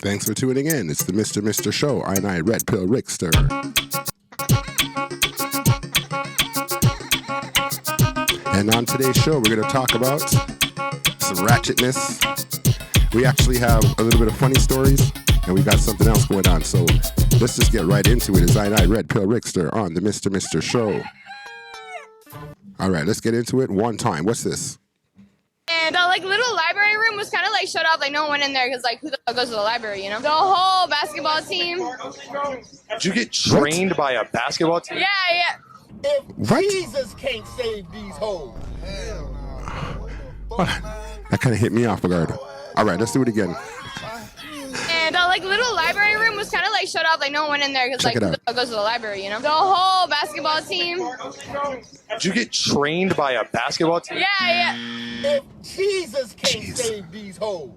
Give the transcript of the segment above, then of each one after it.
Thanks for tuning in. It's the Mr. Show. I Red Pill Rickster. And on today's show, we're going to talk about some ratchetness. We actually have a little bit of funny stories, and we got something else going on. So let's just get right into it. It's I Red Pill Rickster on the Mr. Show. All right, let's get into it one time. What's this? And little library room was kind of shut off, no one went in there because who the fuck goes to the library, you know? The whole basketball team. Did you get trained by a basketball team? Yeah. If Jesus can't save these hoes. That kind of hit me off guard. All right, let's do it again. And little library room was kind of shut off, no one went in there because who the fuck goes to the library, you know? The whole basketball team. Did you get trained by a basketball team? Yeah. If Jesus can't save these hoes.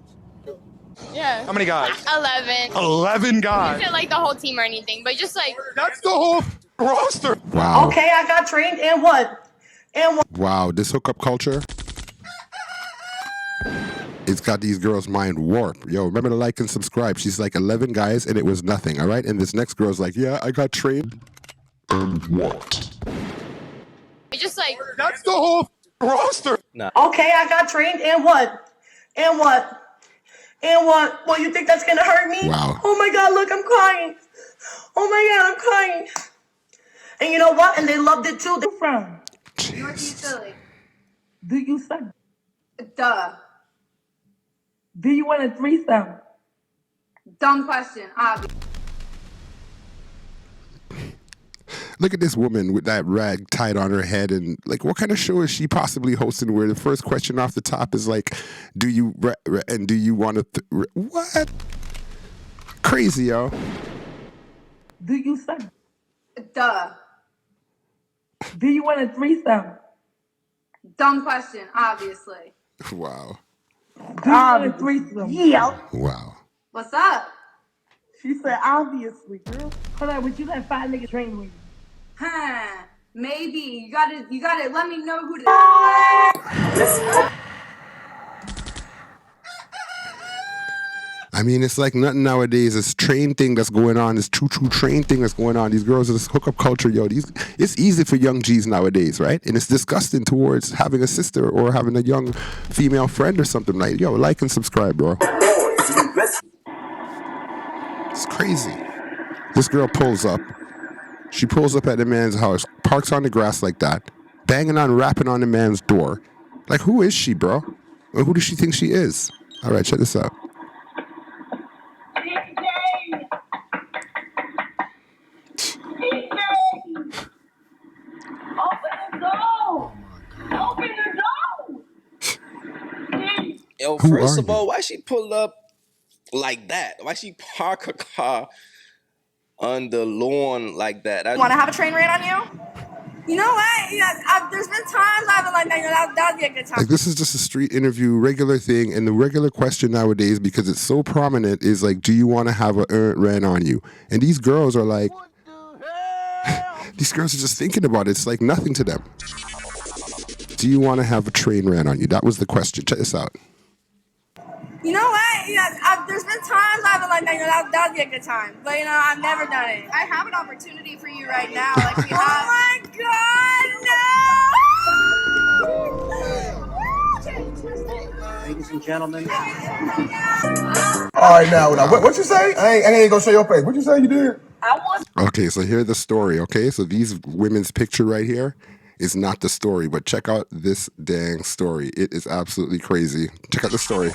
Yeah. How many guys? 11. 11 guys. Not the whole team or anything, but just That's the whole roster. Wow. Okay, I got trained and what? Wow, this hookup culture. It's got these girls' mind warped. Yo, remember to like and subscribe. She's like 11 guys and it was nothing, all right? And this next girl's like, yeah, I got trained. And what? just That's the whole roster. Okay, I got trained and what? And what? Well, you think that's gonna hurt me? Wow. Oh my God, look, I'm crying. Oh my God, I'm crying. And you know what? And they loved it too. They're from Jeez. Philly. Do you suck? Duh. Do you want a threesome? Dumb question, obvious. Look at this woman with that rag tied on her head, and what kind of show is she possibly hosting where the first question off the top is do you want to what? Crazy, yo. Do you suck? Duh. Do you want a threesome? Dumb question, obviously. Wow. Do you want a threesome? Yeah. Wow. What's up? She said, obviously, girl. Hold on, would you let 5 niggas train with you? Huh. Maybe. You gotta let me know who to I mean, it's like nothing nowadays. This train thing that's going on, this choo-choo train thing that's going on. These girls, this hookup culture, yo. It's easy for young G's nowadays, right? And it's disgusting towards having a sister or having a young female friend or something like. Yo, like and subscribe, bro. It's crazy. This girl pulls up. She pulls up at the man's house, parks on the grass like that, rapping on the man's door. Who is she, bro? Or who does she think she is? All right, check this out. Yo, first of all, why she pull up like that? Why she park her car on the lawn like that? Want to have a train ran on you? You know what? Yeah, there's been times I've been like, that would be a good time. This is just a street interview, regular thing, and the regular question nowadays, because it's so prominent, is do you want to have a ran on you? And these girls are like, these girls are just thinking about it. It's like nothing to them. Do you want to have a train ran on you? That was the question. Check this out. You know what? Yeah, there's been times I've been like, that would be a good time. But, I've never done it. I have an opportunity for you right now. Oh, my God, no! Ladies and gentlemen. All right, now what you say? I ain't gonna show your face. What you say you did? Okay, so here's the story, okay? So these women's picture right here is not the story, but check out this dang story. It is absolutely crazy. Check out the story.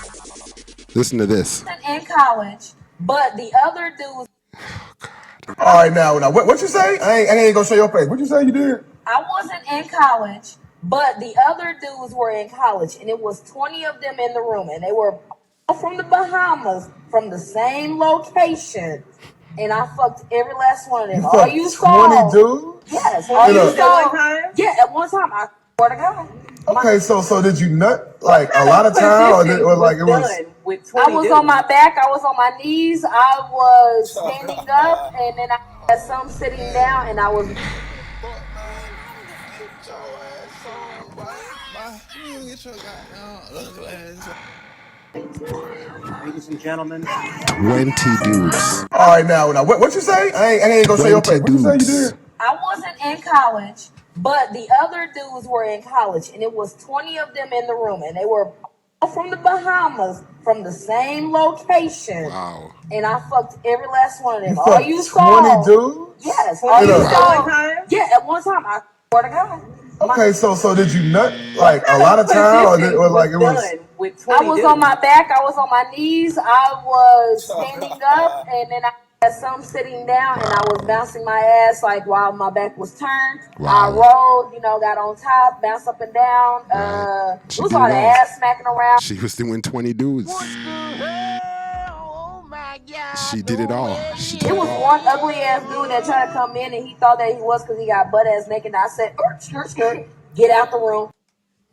Listen to this. In college, but the other dudes. All right, now what you say? I ain't gonna show your face. What you say you did? I wasn't in college, but the other dudes were in college, and it was 20 of them in the room, and they were all from the Bahamas, from the same location, and I fucked every last one of them. All you saw, 20 dudes? Yes, all you saw. Yeah, at one time, I swear to God. Okay, so did you nut a lot of time, or it was? I was on my back, I was on my knees, I was standing up, and then I had some sitting down, and I was. Ladies and gentlemen. 20 dudes. All right, now what you say? I ain't gonna say your face. What you say you did? I wasn't in college, but the other dudes were in college, and it was 20 of them in the room, and they were all from the Bahamas, from the same location. Wow. And I fucked every last one of them. You All fucked you 20 saw, dudes? yes, all you saw, time? yeah, at one time. I swear to God. Okay, so did you nut like a lot of time, or like it was? I was on my back. I was on my knees. I was standing up, and then I had some sitting down, and I was bouncing my ass like while my back was turned. I rolled, got on top, bounced up and down. It was a lot of ass smacking around. She was doing 20 dudes. She did it all. It was one ugly ass dude that tried to come in, and he thought that he was because he got butt ass naked. And I said, get out the room.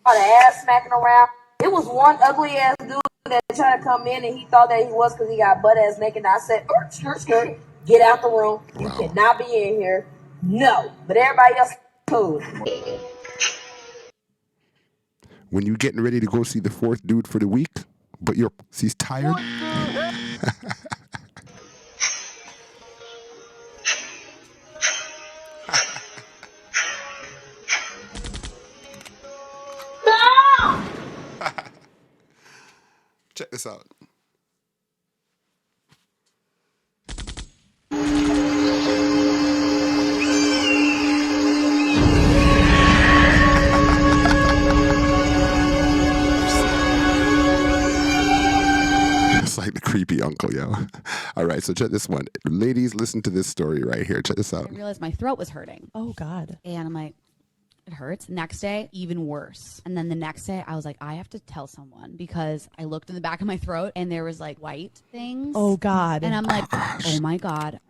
All the ass smacking around. It was one ugly ass dude that tried to come in, and he thought that he was because he got butt ass naked. And I said, get out the room. You cannot be in here. No. But everybody else cool. When you're getting ready to go see the fourth dude for the week, but he's tired. Check this out. It's like the creepy uncle, yo. All right, so check this one. Ladies, listen to this story right here. Check this out. I realized my throat was hurting. Oh, God. And I'm like, it hurts. Next day, even worse. And then the next day, I was like, I have to tell someone because I looked in the back of my throat and there was like white things. Oh, God. And I'm like, oh, my God.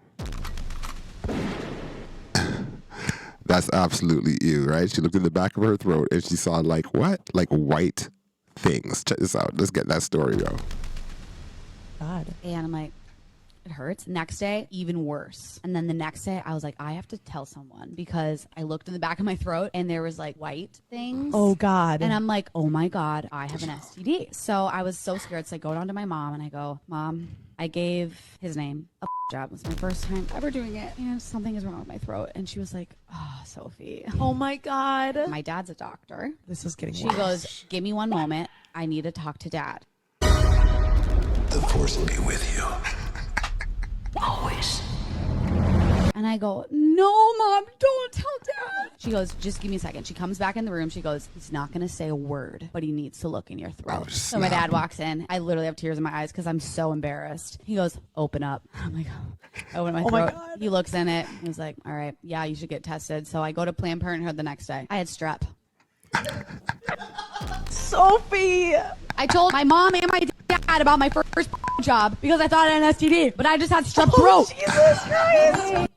That's absolutely ew, right? She looked in the back of her throat and she saw like what? Like white things. Check this out. Let's get that story, yo. God. And I'm like, it hurts. Next day, even worse. And then the next day, I was like, I have to tell someone because I looked in the back of my throat and there was like white things. Oh, God. And I'm like, oh, my God, I have an STD. So I was so scared. So I go down to my mom and I go, Mom, I gave his name a job. It was my first time ever doing it. And something is wrong with my throat. And she was like, oh, Sophie. Oh, my God. My dad's a doctor. This is getting She worse. goes, give me one moment. I need to talk to Dad. The force will be with you. Always. And I go, no, Mom, don't tell Dad. She goes, just give me a second. She comes back in the room. She goes, he's not going to say a word, but he needs to look in your throat. Oh, so my dad walks in. I literally have tears in my eyes because I'm so embarrassed. He goes, open up. I'm like, oh, open my throat. My God. He looks in it. He was like, all right, yeah, you should get tested. So I go to Planned Parenthood the next day. I had strep. Sophie. I told my mom and my dad about my first job because I thought I had an STD, but I just had strep throat. Jesus Christ.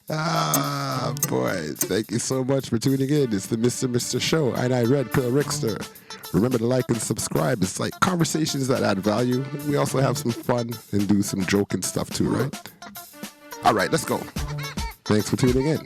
Ah, boy. Thank you so much for tuning in. It's the Mr. Show. And I Red Pill Rickster. Remember to like and subscribe. It's like conversations that add value. We also have some fun and do some joking stuff too, right? All right, let's go. Thanks for tuning in.